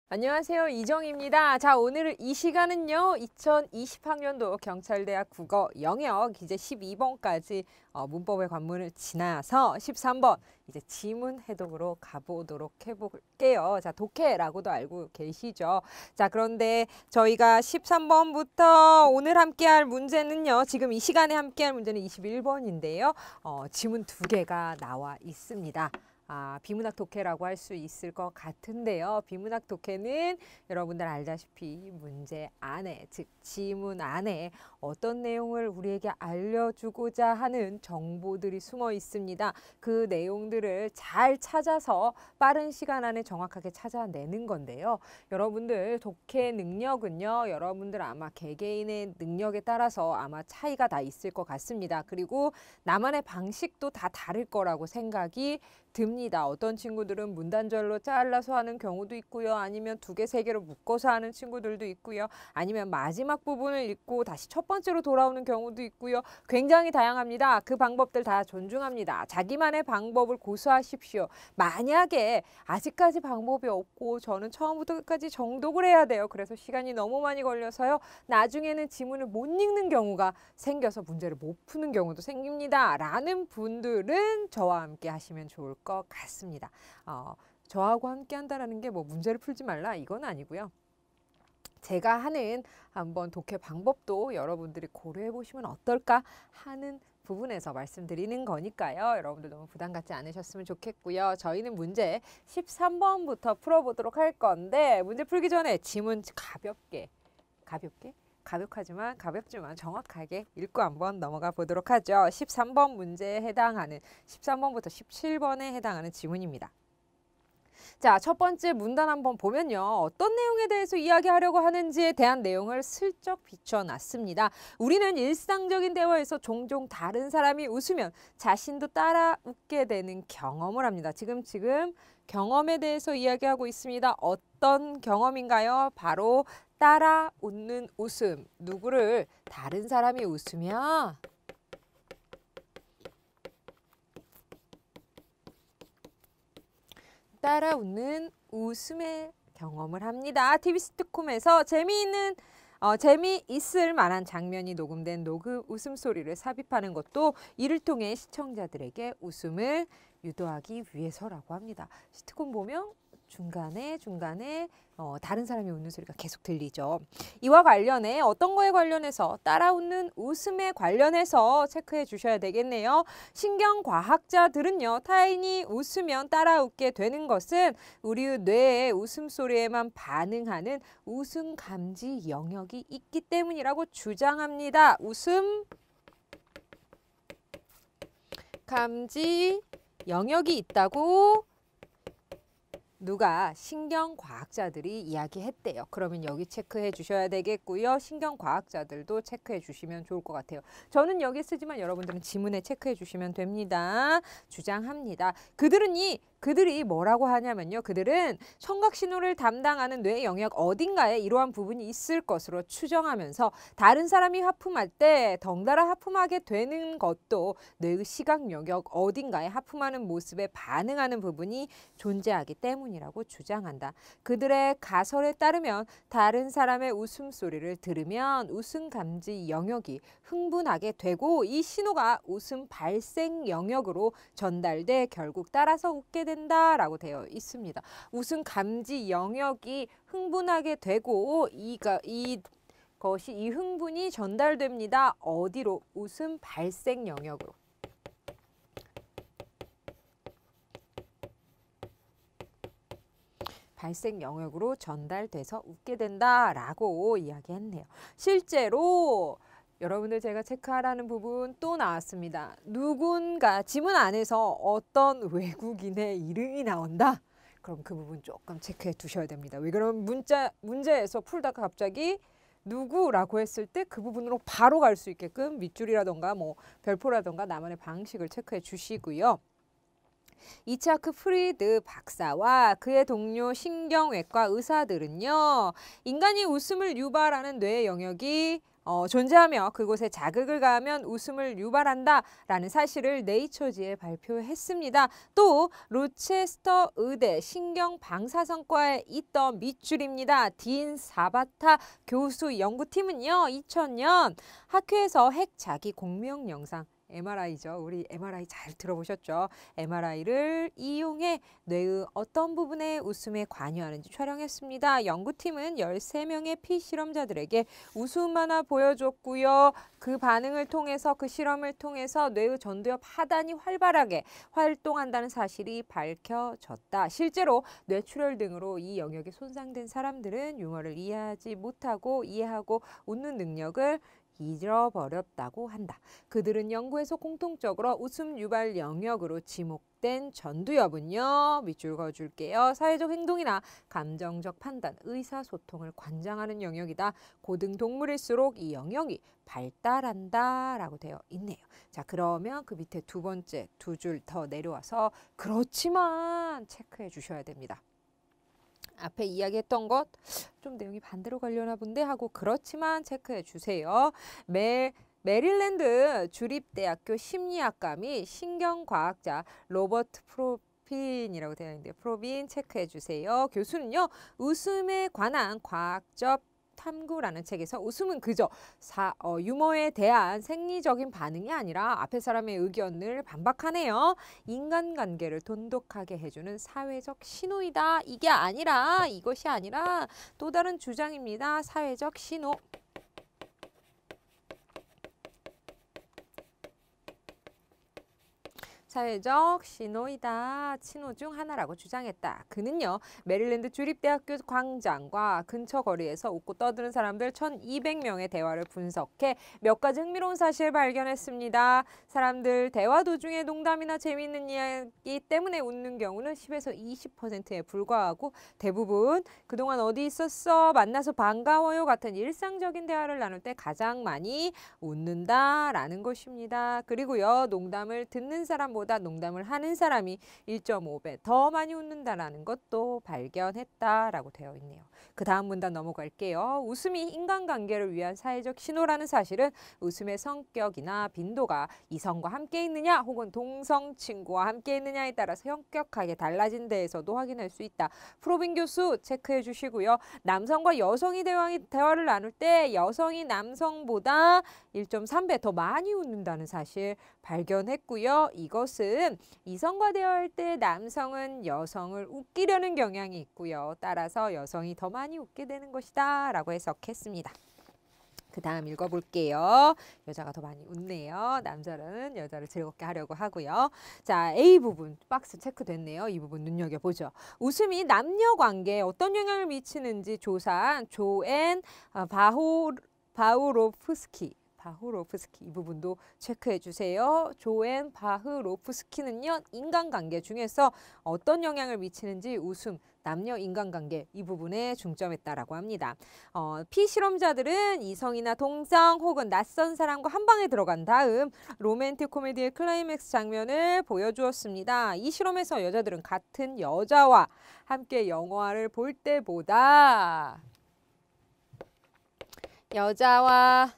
안녕하세요. 이정입니다. 자, 오늘 이 시간은요. 2020학년도 경찰대학 국어 영역 이제 12번까지 문법의 관문을 지나서 13번 이제 지문 해독으로 가보도록 해볼게요. 자, 독해라고도 알고 계시죠? 자, 그런데 저희가 13번부터 오늘 함께할 문제는요. 지금 이 시간에 함께할 문제는 21번인데요. 지문 2개가 나와 있습니다. 비문학 독해라고 할 수 있을 것 같은데요. 비문학 독해는 여러분들 알다시피 문제 안에, 즉 지문 안에 어떤 내용을 우리에게 알려주고자 하는 정보들이 숨어 있습니다. 그 내용들을 잘 찾아서 빠른 시간 안에 정확하게 찾아내는 건데요. 여러분들 독해 능력은요. 여러분들 아마 개개인의 능력에 따라서 아마 차이가 다 있을 것 같습니다. 그리고 나만의 방식도 다 다를 거라고 생각이 듭니다. 어떤 친구들은 문단절로 잘라서 하는 경우도 있고요. 아니면 2개, 3개로 묶어서 하는 친구들도 있고요. 아니면 마지막 부분을 읽고 다시 첫 번째로 돌아오는 경우도 있고요. 굉장히 다양합니다. 그 방법들 다 존중합니다. 자기만의 방법을 고수하십시오. 만약에 아직까지 방법이 없고 저는 처음부터 끝까지 정독을 해야 돼요. 그래서 시간이 너무 많이 걸려서요. 나중에는 지문을 못 읽는 경우가 생겨서 문제를 못 푸는 경우도 생깁니다. 라는 분들은 저와 함께 하시면 좋을 것 같습니다. 저하고 함께 한다는 게 뭐 문제를 풀지 말라 이건 아니고요. 제가 하는 한번 독해 방법도 여러분들이 고려해 보시면 어떨까 하는 부분에서 말씀드리는 거니까요. 여러분들 너무 부담 갖지 않으셨으면 좋겠고요. 저희는 문제 13번부터 풀어보도록 할 건데 문제 풀기 전에 지문 가볍지만 정확하게 읽고 한번 넘어가 보도록 하죠. 13번 문제에 해당하는 13번부터 17번에 해당하는 지문입니다. 자, 첫 번째 문단 한번 보면요. 어떤 내용에 대해서 이야기하려고 하는지에 대한 내용을 슬쩍 비춰놨습니다. 우리는 일상적인 대화에서 종종 다른 사람이 웃으면 자신도 따라 웃게 되는 경험을 합니다. 지금 경험에 대해서 이야기하고 있습니다. 어떤 경험인가요? 바로 따라 웃는 웃음. 누구를 다른 사람이 웃으면 따라 웃는 웃음의 경험을 합니다. TV 시트콤에서 재미있을 만한 장면이 녹음된 녹음 웃음소리를 삽입하는 것도 이를 통해 시청자들에게 웃음을 유도하기 위해서라고 합니다. 시트콤 보면 중간에 다른 사람이 웃는 소리가 계속 들리죠. 이와 관련해 어떤 거에 관련해서 따라 웃는 웃음에 관련해서 체크해 주셔야 되겠네요. 신경과학자들은요. 타인이 웃으면 따라 웃게 되는 것은 우리 뇌의 웃음소리에만 반응하는 웃음 감지 영역이 있기 때문이라고 주장합니다. 웃음 감지 영역이 있다고 누가 신경과학자들이 이야기했대요. 그러면 여기 체크해 주셔야 되겠고요. 신경과학자들도 체크해 주시면 좋을 것 같아요. 저는 여기 쓰지만 여러분들은 지문에 체크해 주시면 됩니다. 주장합니다. 그들이 뭐라고 하냐면요. 그들은 청각신호를 담당하는 뇌 영역 어딘가에 이러한 부분이 있을 것으로 추정하면서 다른 사람이 하품할 때 덩달아 하품하게 되는 것도 뇌의 시각 영역 어딘가에 하품하는 모습에 반응하는 부분이 존재하기 때문이라고 주장한다. 그들의 가설에 따르면 다른 사람의 웃음소리를 들으면 웃음 감지 영역이 흥분하게 되고 이 신호가 웃음 발생 영역으로 전달돼 결국 따라서 웃게 된다라고 되어 있습니다. 웃음 감지 영역이 흥분하게 되고 이 흥분이 전달됩니다. 어디로? 웃음 발생 영역으로. 발생 영역으로 전달돼서 웃게 된다라고 이야기했네요. 실제로 여러분들 제가 체크하라는 부분 또 나왔습니다. 누군가 지문 안에서 어떤 외국인의 이름이 나온다. 그럼 그 부분 조금 체크해 두셔야 됩니다. 왜 그러면 문제에서 풀다가 갑자기 누구라고 했을 때 그 부분으로 바로 갈 수 있게끔 밑줄이라던가 뭐 별표라던가 나만의 방식을 체크해 주시고요. 이차크 프리드 박사와 그의 동료 신경외과 의사들은요. 인간이 웃음을 유발하는 뇌의 영역이 존재하며 그곳에 자극을 가하면 웃음을 유발한다라는 사실을 네이처지에 발표했습니다. 또 로체스터 의대 신경방사선과에 있던 밑줄입니다. 딘 사바타 교수 연구팀은요. 2000년 학회에서 핵 자기 공명 영상 MRI죠. 우리 MRI 잘 들어보셨죠? MRI를 이용해 뇌의 어떤 부분에 웃음에 관여하는지 촬영했습니다. 연구팀은 13명의 피실험자들에게 웃음 하나 보여줬고요. 그 반응을 통해서 그 실험을 통해서 뇌의 전두엽 하단이 활발하게 활동한다는 사실이 밝혀졌다. 실제로 뇌출혈 등으로 이 영역이 손상된 사람들은 유머를 이해하고 웃는 능력을 잃어버렸다고 한다. 그들은 연구에서 공통적으로 웃음 유발 영역으로 지목된 전두엽은요. 밑줄 그어줄게요. 사회적 행동이나 감정적 판단, 의사소통을 관장하는 영역이다. 고등동물일수록 이 영역이 발달한다 라고 되어 있네요. 자, 그러면 그 밑에 두 번째 두 줄 더 내려와서 그렇지만 체크해 주셔야 됩니다. 앞에 이야기했던 것 좀 내용이 반대로 가려나 본데 하고 그렇지만 체크해 주세요. 메릴랜드 주립대학교 심리학과 및 신경과학자 로버트 프로빈이라고 되어 있는데 프로빈 체크해 주세요. 교수는요. 웃음에 관한 과학적 탐구라는 책에서 웃음은 그저 유머에 대한 생리적인 반응이 아니라 앞에 사람의 의견을 반박하네요. 인간관계를 돈독하게 해주는 사회적 신호이다. 이것이 아니라 또 다른 주장입니다. 사회적 신호. 사회적 신호이다. 신호 중 하나라고 주장했다. 그는요. 메릴랜드 주립대학교 광장과 근처 거리에서 웃고 떠드는 사람들 1200명의 대화를 분석해 몇 가지 흥미로운 사실을 발견했습니다. 사람들 대화 도중에 농담이나 재미있는 이야기 때문에 웃는 경우는 10에서 20%에 불과하고 대부분 그동안 어디 있었어? 만나서 반가워요 같은 일상적인 대화를 나눌 때 가장 많이 웃는다라는 것입니다. 그리고요. 농담을 듣는 사람보다 농담을 하는 사람이 1.5배 더 많이 웃는다라는 것도 발견했다라고 되어 있네요. 그 다음 문단 넘어갈게요. 웃음이 인간관계를 위한 사회적 신호라는 사실은 웃음의 성격이나 빈도가 이성과 함께 있느냐 혹은 동성 친구와 함께 있느냐에 따라서 현격하게 달라진 데에서도 확인할 수 있다. 프로빈 교수 체크해 주시고요. 남성과 여성이 대화를 나눌 때 여성이 남성보다 1.3배 더 많이 웃는다는 사실 발견했고요. 이것은 이성과 대화할 때 남성은 여성을 웃기려는 경향이 있고요. 따라서 여성이 더 많이 웃게 되는 것이다 라고 해석했습니다. 그 다음 읽어볼게요. 여자가 더 많이 웃네요. 남자는 여자를 즐겁게 하려고 하고요. 자, A 부분 박스 체크됐네요. 이 부분 눈여겨보죠. 웃음이 남녀 관계에 어떤 영향을 미치는지 조사한 조앤 바우로프스키 이 부분도 체크해 주세요. 조앤 바흐로프스키는요. 인간관계 중에서 어떤 영향을 미치는지 웃음, 남녀 인간관계 이 부분에 중점했다라고 합니다. 피실험자들은 이성이나 동성 혹은 낯선 사람과 한 방에 들어간 다음 로맨틱 코미디의 클라이맥스 장면을 보여주었습니다. 이 실험에서 여자들은 같은 여자와 함께 영화를 볼 때보다 여자와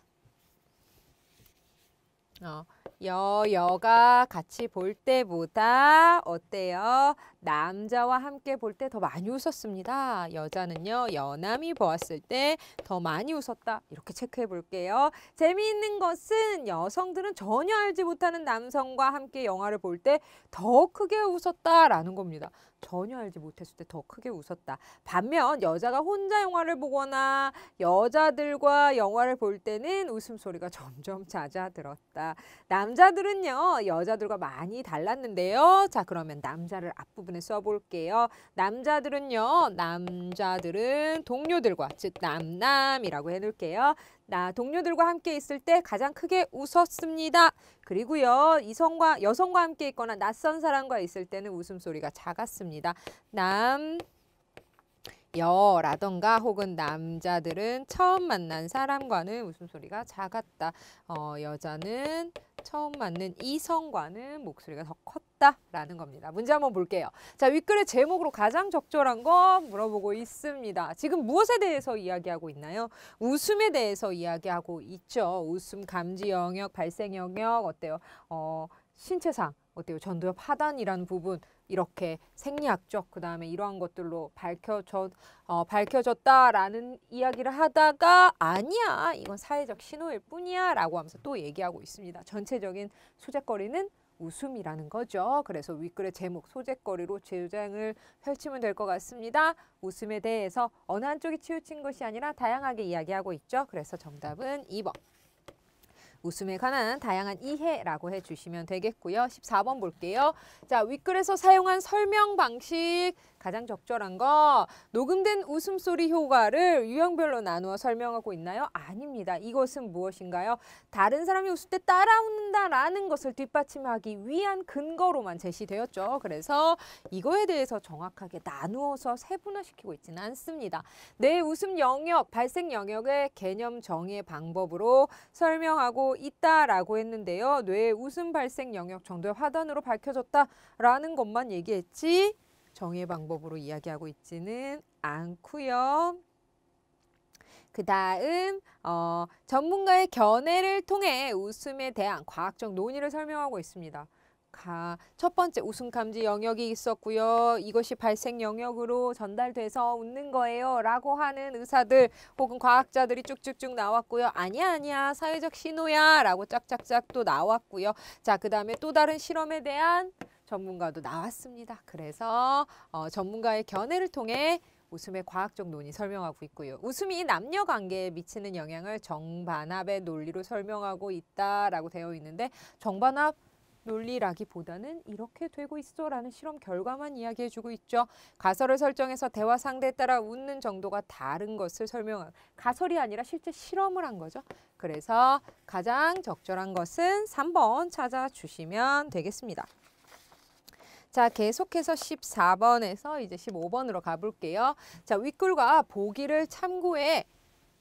여가 같이 볼 때보다 어때요? 남자와 함께 볼 때 더 많이 웃었습니다. 여자는요. 여남이 보았을 때 더 많이 웃었다. 이렇게 체크해 볼게요. 재미있는 것은 여성들은 전혀 알지 못하는 남성과 함께 영화를 볼 때 더 크게 웃었다라는 겁니다. 전혀 알지 못했을 때 더 크게 웃었다. 반면 여자가 혼자 영화를 보거나 여자들과 영화를 볼 때는 웃음소리가 점점 잦아들었다. 남자들은요. 여자들과 많이 달랐는데요. 자, 그러면 남자를 앞부분에 써볼게요. 남자들은 동료들과 즉 남남이라고 해놓을게요. 동료들과 함께 있을 때 가장 크게 웃었습니다. 그리고요. 여성과 함께 있거나 낯선 사람과 있을 때는 웃음소리가 작았습니다. 여라던가 혹은 남자들은 처음 만난 사람과는 웃음소리가 작았다. 여자는 처음 만난 이성과는 목소리가 더 컸다. 있다라는 겁니다. 문제 한번 볼게요. 자, 윗글의 제목으로 가장 적절한 거 물어보고 있습니다. 지금 무엇에 대해서 이야기하고 있나요? 웃음에 대해서 이야기하고 있죠. 웃음 감지 영역, 발생 영역 어때요? 신체상 어때요? 전두엽 하단이라는 부분 이렇게 생리학적 그 다음에 이러한 것들로 밝혀졌다라는 이야기를 하다가 아니야 이건 사회적 신호일 뿐이야 라고 하면서 또 얘기하고 있습니다. 전체적인 소재거리는 웃음이라는 거죠. 그래서 윗글의 제목 소재거리로 주장을 펼치면 될 것 같습니다. 웃음에 대해서 어느 한쪽이 치우친 것이 아니라 다양하게 이야기하고 있죠. 그래서 정답은 2번. 웃음에 관한 다양한 이해라고 해주시면 되겠고요. 14번 볼게요. 자, 윗글에서 사용한 설명 방식 가장 적절한 거 녹음된 웃음소리 효과를 유형별로 나누어 설명하고 있나요? 아닙니다. 이것은 무엇인가요? 다른 사람이 웃을 때 따라 웃는다라는 것을 뒷받침하기 위한 근거로만 제시되었죠. 그래서 이거에 대해서 정확하게 나누어서 세분화시키고 있지는 않습니다. 내 웃음 영역, 발생 영역의 개념 정의 방법으로 설명하고 있다라고 했는데요. 뇌의 웃음 발생 영역 정도의 화단으로 밝혀졌다라는 것만 얘기했지 정의 방법으로 이야기하고 있지는 않고요. 그 다음 전문가의 견해를 통해 웃음에 대한 과학적 논의를 설명하고 있습니다. 첫 번째 웃음 감지 영역이 있었고요. 이것이 발생 영역으로 전달돼서 웃는 거예요 라고 하는 의사들 혹은 과학자들이 쭉쭉쭉 나왔고요. 아니야 사회적 신호야 라고 짝짝짝 또 나왔고요. 자, 그 다음에 또 다른 실험에 대한 전문가도 나왔습니다. 그래서 전문가의 견해를 통해 웃음의 과학적 논의 설명하고 있고요. 웃음이 남녀 관계에 미치는 영향을 정반합의 논리로 설명하고 있다라고 되어 있는데 정반합 논리라기보다는 이렇게 되고 있어라는 실험 결과만 이야기해주고 있죠. 가설을 설정해서 대화 상대에 따라 웃는 정도가 다른 것을 설명한 가설이 아니라 실제 실험을 한 거죠. 그래서 가장 적절한 것은 3번 찾아주시면 되겠습니다. 자, 계속해서 14번에서 이제 15번으로 가볼게요. 자, 윗글과 보기를 참고해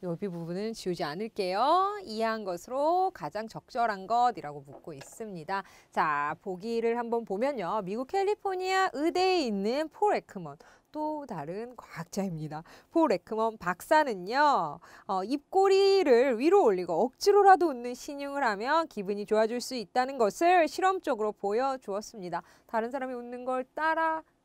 여기 부분은 지우지 않을게요. 이해한 것으로 가장 적절한 것이라고 묻고 있습니다. 자, 보기를 한번 보면요. 미국 캘리포니아 의대에 있는 폴 에크먼, 또 다른 과학자입니다. 폴 에크먼 박사는요. 입꼬리를 위로 올리고 억지로라도 웃는 신용을 하면 기분이 좋아질 수 있다는 것을 실험적으로 보여주었습니다. 다른 사람이 웃는 걸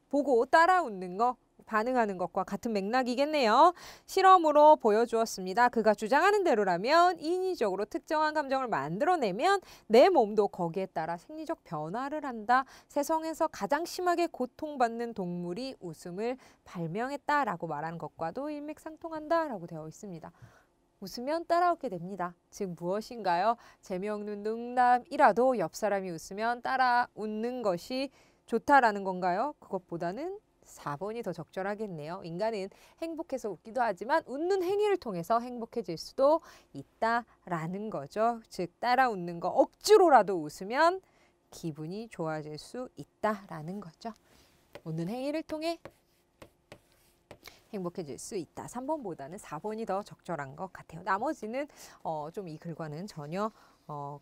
보고 따라 웃는 거 반응하는 것과 같은 맥락이겠네요. 실험으로 보여주었습니다. 그가 주장하는 대로라면 인위적으로 특정한 감정을 만들어내면 내 몸도 거기에 따라 생리적 변화를 한다. 세상에서 가장 심하게 고통받는 동물이 웃음을 발명했다라고 말하는 것과도 일맥상통한다라고 되어 있습니다. 웃으면 따라웃게 됩니다. 즉 무엇인가요? 재미없는 농담이라도 옆 사람이 웃으면 따라 웃는 것이 좋다라는 건가요? 그것보다는 4번이 더 적절하겠네요. 인간은 행복해서 웃기도 하지만 웃는 행위를 통해서 행복해질 수도 있다라는 거죠. 즉 따라 웃는 거 억지로라도 웃으면 기분이 좋아질 수 있다라는 거죠. 웃는 행위를 통해 행복해질 수 있다. 3번보다는 4번이 더 적절한 것 같아요. 나머지는 좀 이 글과는 전혀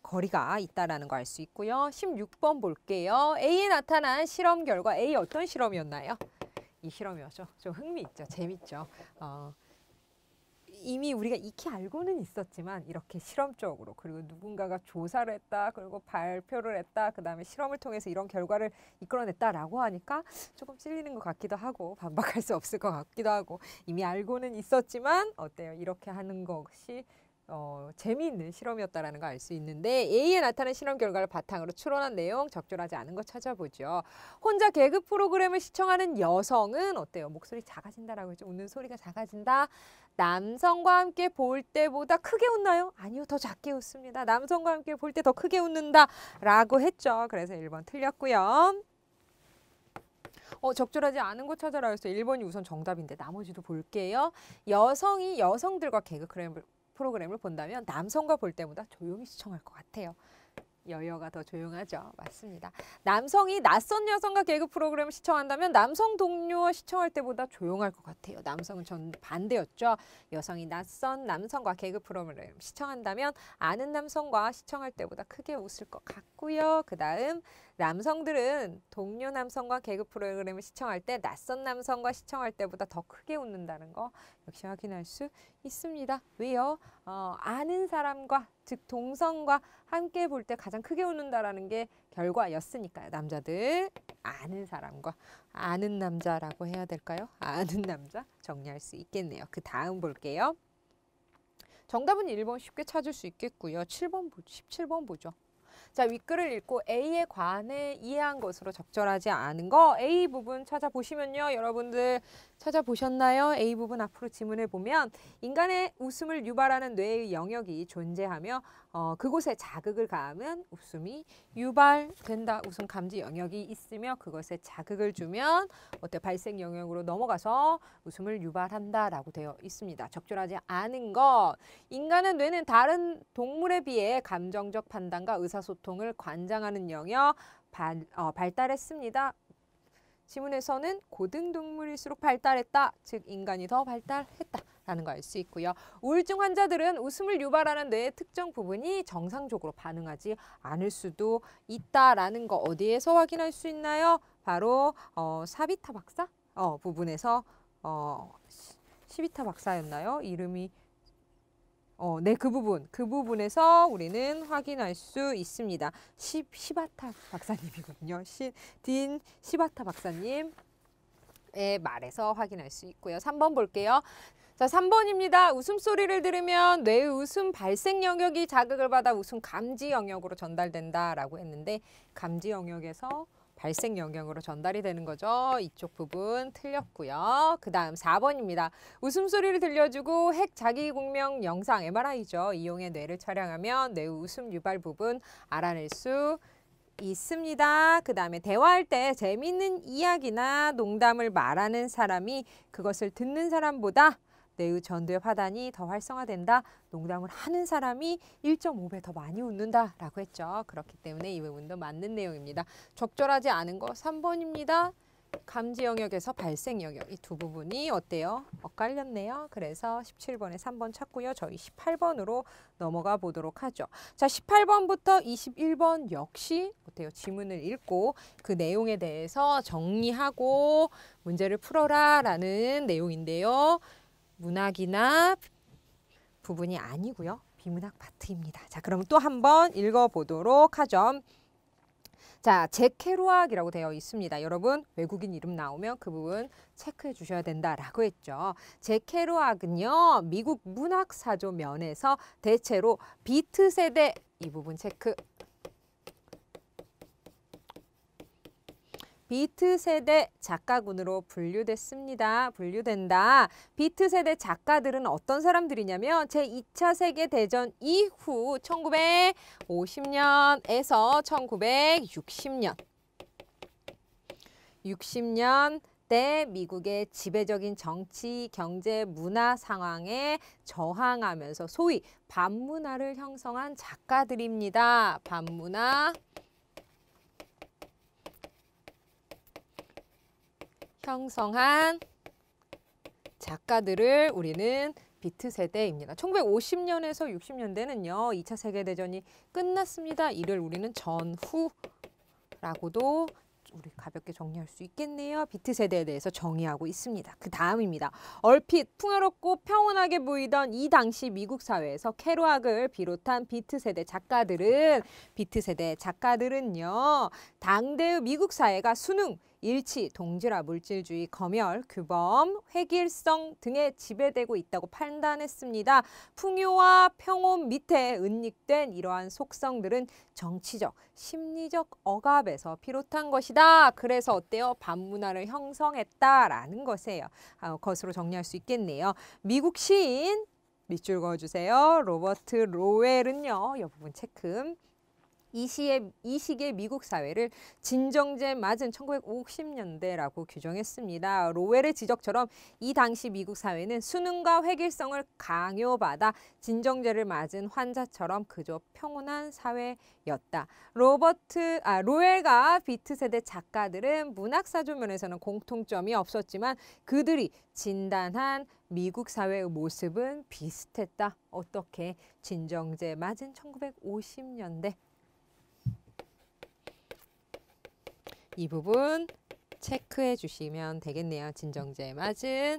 거리가 있다라는 거 알 수 있고요. 16번 볼게요. A에 나타난 실험 결과 A 어떤 실험이었나요? 이 실험이었죠. 좀 흥미있죠. 재밌죠. 이미 우리가 익히 알고는 있었지만 이렇게 실험적으로 그리고 누군가가 조사를 했다. 그리고 발표를 했다. 그 다음에 실험을 통해서 이런 결과를 이끌어냈다라고 하니까 조금 찔리는 것 같기도 하고 반박할 수 없을 것 같기도 하고 이미 알고는 있었지만 어때요? 이렇게 하는 것이 재미있는 실험이었다라는 거 알 수 있는데 A에 나타난 실험 결과를 바탕으로 추론한 내용 적절하지 않은 거 찾아보죠. 혼자 개그 프로그램을 시청하는 여성은 어때요? 목소리 작아진다라고 했죠. 웃는 소리가 작아진다. 남성과 함께 볼 때보다 크게 웃나요? 아니요. 더 작게 웃습니다. 남성과 함께 볼 때 더 크게 웃는다라고 했죠. 그래서 1번 틀렸고요. 적절하지 않은 거 찾아라 해서 1번이 우선 정답인데 나머지도 볼게요. 여성이 여성들과 개그 프로그램을 본다면 남성과 볼 때보다 조용히 시청할 것 같아요. 여여가 더 조용하죠. 맞습니다. 남성이 낯선 여성과 개그 프로그램을 시청한다면 남성 동료와 시청할 때보다 조용할 것 같아요. 남성은 전 반대였죠. 여성이 낯선 남성과 개그 프로그램을 시청한다면 아는 남성과 시청할 때보다 크게 웃을 것 같고요. 그 다음 남성들은 동료 남성과 개그 프로그램을 시청할 때 낯선 남성과 시청할 때보다 더 크게 웃는다는 거 역시 확인할 수 있습니다. 왜요? 아는 사람과 즉 동성과 함께 볼 때 가장 크게 웃는다라는 게 결과였으니까요. 남자들 아는 사람과 아는 남자라고 해야 될까요? 아는 남자 정리할 수 있겠네요. 그 다음 볼게요. 정답은 1번 쉽게 찾을 수 있겠고요. 17번 보죠. 자, 윗글을 읽고 A에 관해 이해한 것으로 적절하지 않은 거 A 부분 찾아보시면요. 여러분들 찾아보셨나요? A 부분 앞으로 지문을 보면 인간의 웃음을 유발하는 뇌의 영역이 존재하며 그곳에 자극을 가하면 웃음이 유발된다. 웃음 감지 영역이 있으며 그것에 자극을 주면 발생 영역으로 넘어가서 웃음을 유발한다라고 되어 있습니다. 적절하지 않은 것. 인간의 뇌는 다른 동물에 비해 감정적 판단과 의사소통을 관장하는 영역 발달했습니다. 지문에서는 고등동물일수록 발달했다. 즉 인간이 더 발달했다라는 걸 알 수 있고요. 우울증 환자들은 웃음을 유발하는 뇌의 특정 부분이 정상적으로 반응하지 않을 수도 있다라는 거 어디에서 확인할 수 있나요? 바로 사비타 박사 부분에서 시비타 박사였나요? 이름이 네, 그 부분에서 우리는 확인할 수 있습니다. 시바타 박사님이거든요. 딘 시바타 박사님의 말에서 확인할 수 있고요. 3번 볼게요. 자, 3번입니다. 웃음소리를 들으면 뇌의 웃음 발생 영역이 자극을 받아 웃음 감지 영역으로 전달된다라고 했는데 감지 영역에서 발생 영역으로 전달이 되는 거죠. 이쪽 부분 틀렸고요. 그 다음 4번입니다. 웃음소리를 들려주고 핵 자기공명 영상 MRI죠. 이용해 뇌를 촬영하면 뇌의 웃음 유발 부분 알아낼 수 있습니다. 그 다음에 대화할 때 재미있는 이야기나 농담을 말하는 사람이 그것을 듣는 사람보다 뇌의 전두엽 하단이 더 활성화된다. 농담을 하는 사람이 1.5배 더 많이 웃는다라고 했죠. 그렇기 때문에 이 부분도 맞는 내용입니다. 적절하지 않은 거 3번입니다. 감지 영역에서 발생 영역 이 두 부분이 어때요? 엇갈렸네요. 그래서 17번에 3번 찾고요. 저희 18번으로 넘어가 보도록 하죠. 자, 18번부터 21번 역시 어때요? 지문을 읽고 그 내용에 대해서 정리하고 문제를 풀어라 라는 내용인데요. 문학이나 부분이 아니고요. 비문학 파트입니다. 자, 그럼 또 한번 읽어보도록 하죠. 자, 잭 케루악이라고 되어 있습니다. 여러분 외국인 이름 나오면 그 부분 체크해 주셔야 된다라고 했죠. 잭 케루악은요. 미국 문학사조 면에서 대체로 비트 세대 이 부분 체크. 비트 세대 작가군으로 분류된다. 비트 세대 작가들은 어떤 사람들이냐면 제2차 세계대전 이후 1950년에서 1960년 때 미국의 지배적인 정치, 경제, 문화 상황에 저항하면서 소위 반문화를 형성한 작가들입니다. 반문화 형성한 작가들을 우리는 비트 세대입니다. 1950년에서 60년대는요. 2차 세계대전이 끝났습니다. 이를 우리는 전후라고도 우리 가볍게 정리할 수 있겠네요. 비트 세대에 대해서 정의하고 있습니다. 그 다음입니다. 얼핏 풍요롭고 평온하게 보이던 이 당시 미국 사회에서 케루악을 비롯한 비트 세대 작가들은요. 당대의 미국 사회가 수능, 일치, 동질화, 물질주의, 검열, 규범, 획일성 등에 지배되고 있다고 판단했습니다. 풍요와 평온 밑에 은닉된 이러한 속성들은 정치적, 심리적 억압에서 비롯한 것이다. 그래서 어때요? 반문화를 형성했다라는 것으로 정리할 수 있겠네요. 미국 시인 밑줄 그어주세요. 로버트 로웰은요. 이 부분 체크. 이 시기의 미국 사회를 진정제 맞은 1950년대라고 규정했습니다. 로웰의 지적처럼 이 당시 미국 사회는 수능과 획일성을 강요받아 진정제를 맞은 환자처럼 그저 평온한 사회였다. 로웰과 비트 세대 작가들은 문학사조 면에서는 공통점이 없었지만 그들이 진단한 미국 사회의 모습은 비슷했다. 어떻게? 진정제 맞은 1950년대. 이 부분 체크해 주시면 되겠네요. 진정제에 맞은.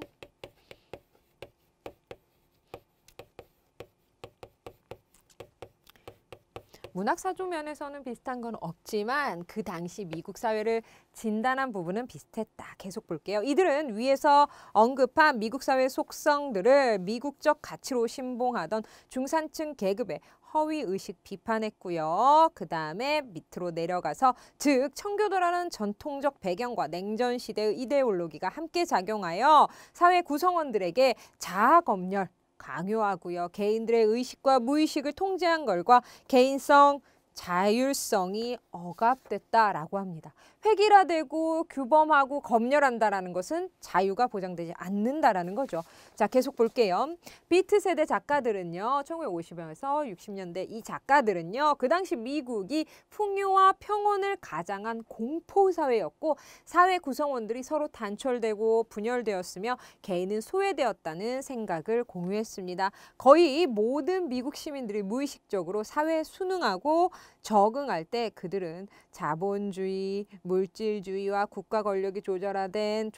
문학사조 면에서는 비슷한 건 없지만 그 당시 미국 사회를 진단한 부분은 비슷했다. 계속 볼게요. 이들은 위에서 언급한 미국 사회 속성들을 미국적 가치로 신봉하던 중산층 계급의 허위의식 비판했고요. 그 다음에 밑으로 내려가서 즉 청교도라는 전통적 배경과 냉전 시대의 이데올로기가 함께 작용하여 사회 구성원들에게 자아검열, 강요하고요. 개인들의 의식과 무의식을 통제한 결과 개인성, 자율성이 억압됐다라고 합니다. 획일화되고 규범하고 검열한다라는 것은 자유가 보장되지 않는다라는 거죠. 자, 계속 볼게요. 비트 세대 작가들은요. 1950년에서 60년대 이 작가들은요. 그 당시 미국이 풍요와 평온을 가장한 공포사회였고 사회 구성원들이 서로 단절되고 분열되었으며 개인은 소외되었다는 생각을 공유했습니다. 거의 모든 미국 시민들이 무의식적으로 사회에 순응하고 적응할 때 그들은 자본주의, 물질주의와 국가 권력이 조절하는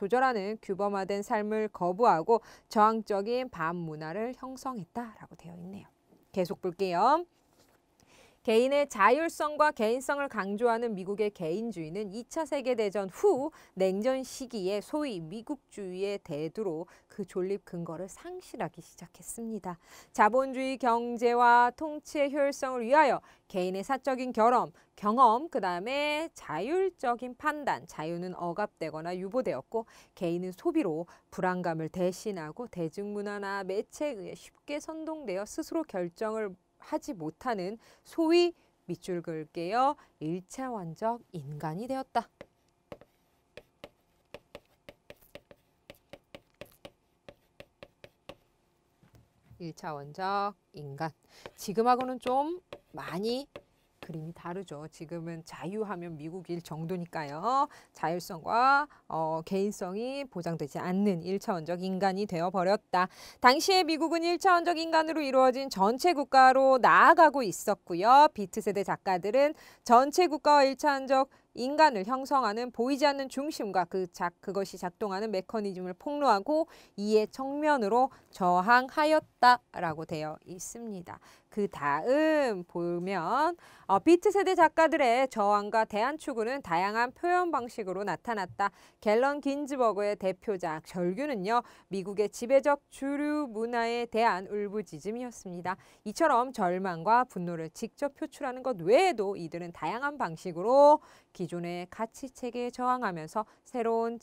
규범화된 삶을 거부하고 저항적인 반문화를 형성했다라고 되어 있네요. 계속 볼게요. 개인의 자율성과 개인성을 강조하는 미국의 개인주의는 2차 세계대전 후 냉전 시기에 소위 미국주의의 대두로 그 존립 근거를 상실하기 시작했습니다. 자본주의 경제와 통치의 효율성을 위하여 개인의 사적인 경험, 그 다음에 자율적인 판단, 자유는 억압되거나 유보되었고 개인은 소비로 불안감을 대신하고 대중문화나 매체에 의해 쉽게 선동되어 스스로 결정을 하지 못하는 소위 밑줄 그을게요. 1차원적 인간이 되었다. 1차원적 인간. 지금하고는 좀 많이 그림이 다르죠. 지금은 자유하면 미국일 정도니까요. 자율성과 개인성이 보장되지 않는 1차원적 인간이 되어버렸다. 당시에 미국은 1차원적 인간으로 이루어진 전체 국가로 나아가고 있었고요. 비트 세대 작가들은 전체 국가와 1차원적 인간을 형성하는 보이지 않는 중심과 그것이 작동하는 메커니즘을 폭로하고 이에 정면으로 저항하였다라고 되어 있습니다. 그 다음 보면 비트 세대 작가들의 저항과 대안 추구는 다양한 표현 방식으로 나타났다. 갤런 긴즈버그의 대표작 절규는요. 미국의 지배적 주류 문화에 대한 울부짖음이었습니다. 이처럼 절망과 분노를 직접 표출하는 것 외에도 이들은 다양한 방식으로 기존의 가치체계에 저항하면서 새로운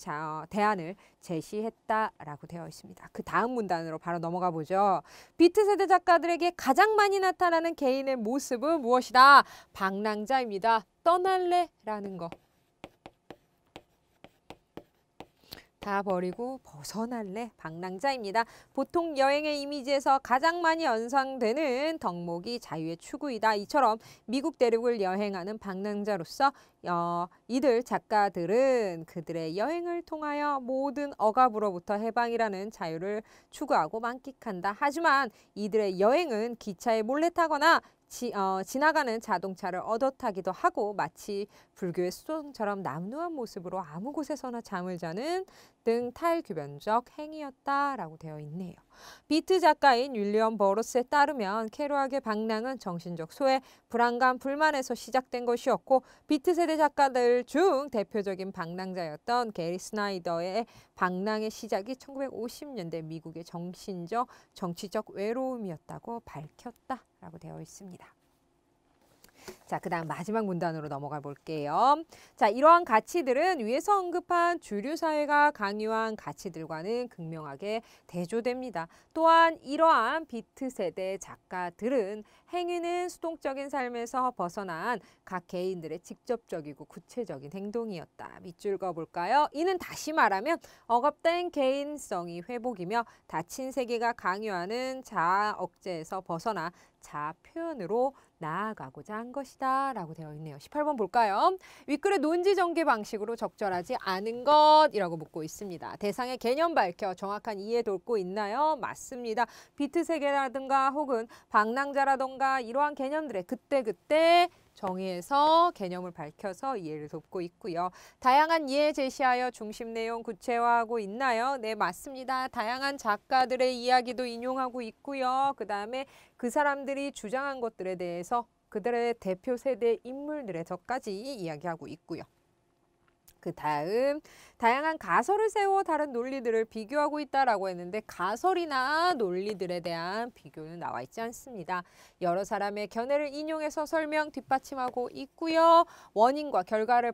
대안을 제시했다라고 되어 있습니다. 그 다음 문단으로 바로 넘어가 보죠. 비트 세대 작가들에게 가장 많이 나타나는 개인의 모습은 무엇이다? 방랑자입니다. 떠날래? 라는 거. 다 버리고 벗어날래? 방랑자입니다. 보통 여행의 이미지에서 가장 많이 연상되는 덕목이 자유의 추구이다. 이처럼 미국 대륙을 여행하는 방랑자로서 이들 작가들은 그들의 여행을 통하여 모든 억압으로부터 해방이라는 자유를 추구하고 만끽한다. 하지만 이들의 여행은 기차에 몰래 타거나 지나가는 자동차를 얻어타기도 하고 마치 불교의 수도처럼 남루한 모습으로 아무 곳에서나 잠을 자는 등 탈규변적 행위였다라고 되어 있네요. 비트 작가인 윌리엄 버로스에 따르면 케루악의 방랑은 정신적 소외, 불안감, 불만에서 시작된 것이었고 비트 세대 작가들 중 대표적인 방랑자였던 게리 스나이더의 방랑의 시작이 1950년대 미국의 정신적, 정치적 외로움이었다고 밝혔다라고 되어 있습니다. 자, 그 다음 마지막 문단으로 넘어가 볼게요. 자, 이러한 가치들은 위에서 언급한 주류 사회가 강요한 가치들과는 극명하게 대조됩니다. 또한 이러한 비트 세대 작가들은 행위는 수동적인 삶에서 벗어난 각 개인들의 직접적이고 구체적인 행동이었다. 밑줄 그어볼까요? 이는 다시 말하면 억압된 개인성이 회복이며 닫힌 세계가 강요하는 자아 억제에서 벗어나 자아 표현으로 나아가고자 한 것이다. 있다라고 되어 있네요. 18번 볼까요? 윗글의 논지 전개 방식으로 적절하지 않은 것이라고 묻고 있습니다. 대상의 개념 밝혀 정확한 이해 돕고 있나요? 맞습니다. 비트 세계라든가 혹은 방랑자라든가 이러한 개념들의 그때그때 정의해서 개념을 밝혀서 이해를 돕고 있고요. 다양한 이해 제시하여 중심 내용 구체화하고 있나요? 네, 맞습니다. 다양한 작가들의 이야기도 인용하고 있고요. 그 다음에 그 사람들이 주장한 것들에 대해서 그들의 대표 세대 인물들에서까지 이야기하고 있고요. 그 다음 다양한 가설을 세워 다른 논리들을 비교하고 있다라고 했는데 가설이나 논리들에 대한 비교는 나와 있지 않습니다. 여러 사람의 견해를 인용해서 설명 뒷받침하고 있고요. 원인과 결과를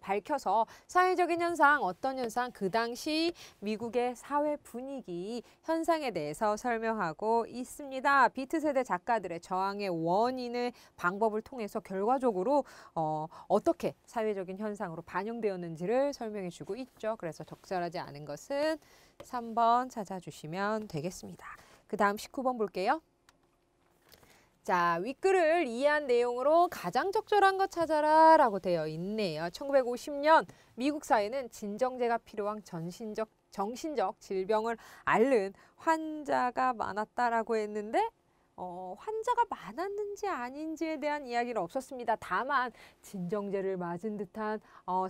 밝혀서 사회적인 현상, 어떤 현상, 그 당시 미국의 사회 분위기, 현상에 대해서 설명하고 있습니다. 비트 세대 작가들의 저항의 원인의 방법을 통해서 결과적으로 어떻게 사회적인 현상으로 반영되었는지를 설명해 주고 있죠. 그래서 적절하지 않은 것은 3번 찾아주시면 되겠습니다. 그 다음 19번 볼게요. 자, 윗글을 이해한 내용으로 가장 적절한 것 찾아라 라고 되어 있네요. 1950년 미국 사회는 진정제가 필요한 정신적 질병을 앓는 환자가 많았다라고 했는데 환자가 많았는지 아닌지에 대한 이야기는 없었습니다. 다만 진정제를 맞은 듯한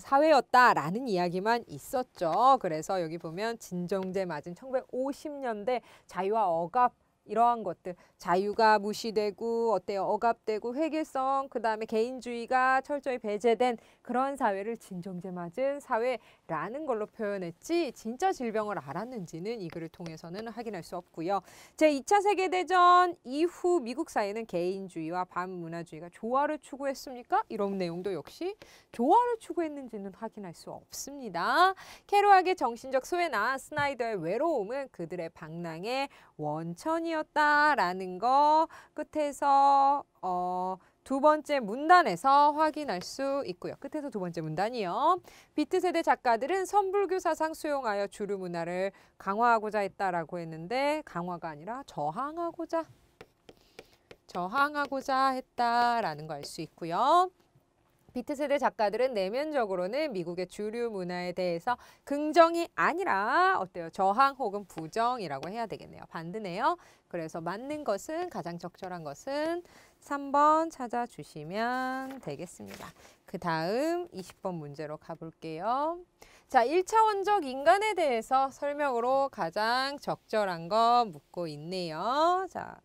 사회였다라는 이야기만 있었죠. 그래서 여기 보면 진정제 맞은 1950년대 자유와 억압 이러한 것들, 자유가 무시되고 어때요? 억압되고 획일성, 그 다음에 개인주의가 철저히 배제된 그런 사회를 진정제 맞은 사회라는 걸로 표현했지 진짜 질병을 앓았는지는 이 글을 통해서는 확인할 수 없고요. 제2차 세계대전 이후 미국 사회는 개인주의와 반문화주의가 조화를 추구했습니까? 이런 내용도 역시 조화를 추구했는지는 확인할 수 없습니다. 케로악의 정신적 소외나 스나이더의 외로움은 그들의 방랑의 원천이었다라는 거 끝에서 두 번째 문단에서 확인할 수 있고요. 끝에서 두 번째 문단이요. 비트 세대 작가들은 선불교 사상 수용하여 주류 문화를 강화하고자 했다라고 했는데 강화가 아니라 저항하고자 했다라는 걸 알 수 있고요. 비트 세대 작가들은 내면적으로는 미국의 주류 문화에 대해서 긍정이 아니라 어때요? 저항 혹은 부정이라고 해야 되겠네요. 반대네요. 그래서 맞는 것은 가장 적절한 것은 3번 찾아주시면 되겠습니다. 그 다음 20번 문제로 가볼게요. 자, 1차원적 인간에 대해서 설명으로 가장 적절한 거 묻고 있네요. 자,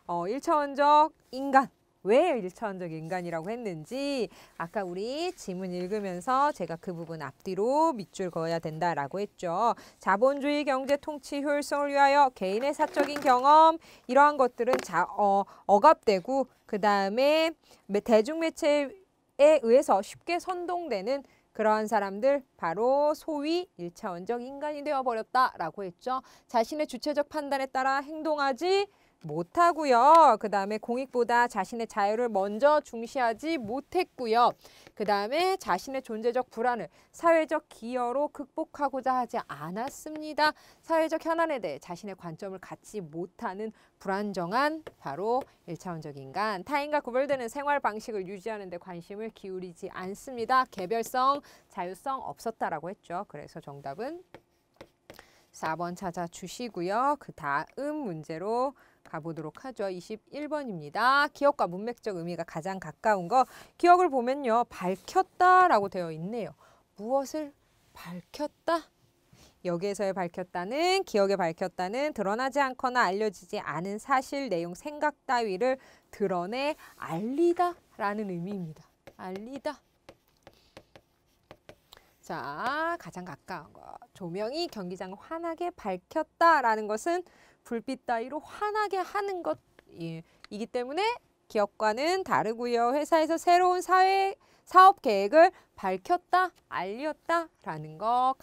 1차원적 인간. 왜 1차원적 인간이라고 했는지 아까 우리 지문 읽으면서 제가 그 부분 앞뒤로 밑줄 그어야 된다라고 했죠. 자본주의 경제 통치 효율성을 위하여 개인의 사적인 경험 이러한 것들은 억압되고 그 다음에 대중매체에 의해서 쉽게 선동되는 그러한 사람들 바로 소위 1차원적 인간이 되어버렸다라고 했죠. 자신의 주체적 판단에 따라 행동하지 못하고요. 그 다음에 공익보다 자신의 자유를 먼저 중시하지 못했고요. 그 다음에 자신의 존재적 불안을 사회적 기여로 극복하고자 하지 않았습니다. 사회적 현안에 대해 자신의 관점을 갖지 못하는 불안정한 바로 1차원적 인간. 타인과 구별되는 생활 방식을 유지하는 데 관심을 기울이지 않습니다. 개별성, 자유성 없었다라고 했죠. 그래서 정답은 4번 찾아주시고요. 그 다음 문제로 가보도록 하죠. 21번입니다. 기억과 문맥적 의미가 가장 가까운 거. 기억을 보면요. 밝혔다라고 되어 있네요. 무엇을 밝혔다? 여기에서의 밝혔다는, 기억에 밝혔다는 드러나지 않거나 알려지지 않은 사실, 내용, 생각 따위를 드러내 알리다 라는 의미입니다. 알리다. 자, 가장 가까운 거. 조명이 경기장을 환하게 밝혔다라는 것은 불빛 따위로 환하게 하는 것이기 때문에 기업과는 다르고요. 회사에서 새로운 사업 계획을 밝혔다, 알렸다라는 거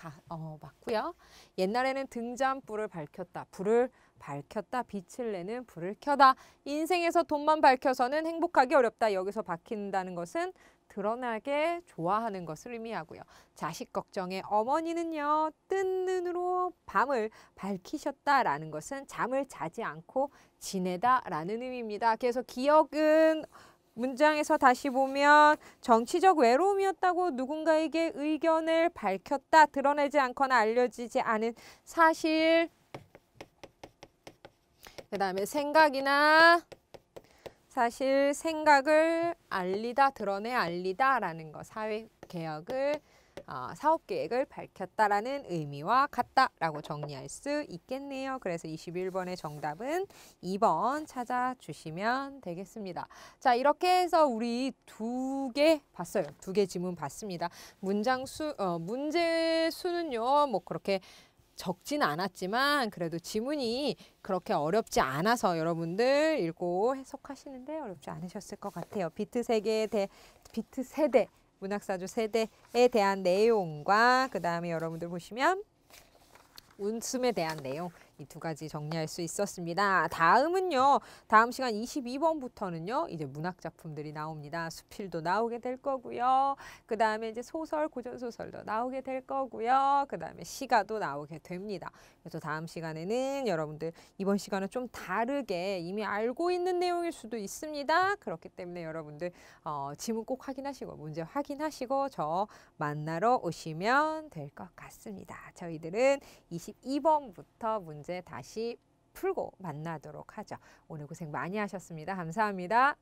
맞고요. 옛날에는 등잔불을 밝혔다, 불을 밝혔다, 빛을 내는 불을 켜다. 인생에서 돈만 밝혀서는 행복하기 어렵다. 여기서 밝힌다는 것은 드러나게 좋아하는 것을 의미하고요. 자식 걱정에 어머니는요. 뜬 눈으로 밤을 밝히셨다라는 것은 잠을 자지 않고 지내다라는 의미입니다. 그래서 기억은 문장에서 다시 보면 정치적 외로움이었다고 누군가에게 의견을 밝혔다. 드러내지 않거나 알려지지 않은 사실. 그 다음에 생각이나 사실, 생각을 알리다, 드러내 알리다라는 거. 사회개혁을 사업계획을 밝혔다라는 의미와 같다라고 정리할 수 있겠네요. 그래서 21번의 정답은 2번 찾아주시면 되겠습니다. 자, 이렇게 해서 우리 2개 봤어요. 2개 지문 봤습니다. 문제 수는요, 뭐 그렇게 적지는 않았지만 그래도 지문이 그렇게 어렵지 않아서 여러분들 읽고 해석하시는데 어렵지 않으셨을 것 같아요. 비트 세대, 문학사주 세대에 대한 내용과 그 다음에 여러분들 보시면 웃음에 대한 내용 이 2가지 정리할 수 있었습니다. 다음은요. 다음 시간 22번부터는요. 이제 문학 작품들이 나옵니다. 수필도 나오게 될 거고요. 그 다음에 이제 소설, 고전소설도 나오게 될 거고요. 그 다음에 시가도 나오게 됩니다. 그래서 다음 시간에는 여러분들 이번 시간은 좀 다르게 이미 알고 있는 내용일 수도 있습니다. 그렇기 때문에 여러분들 지문 꼭 확인하시고 문제 확인하시고 저 만나러 오시면 될 것 같습니다. 저희들은 22번부터 문제 다시 풀고 만나도록 하죠. 오늘 고생 많이 하셨습니다. 감사합니다.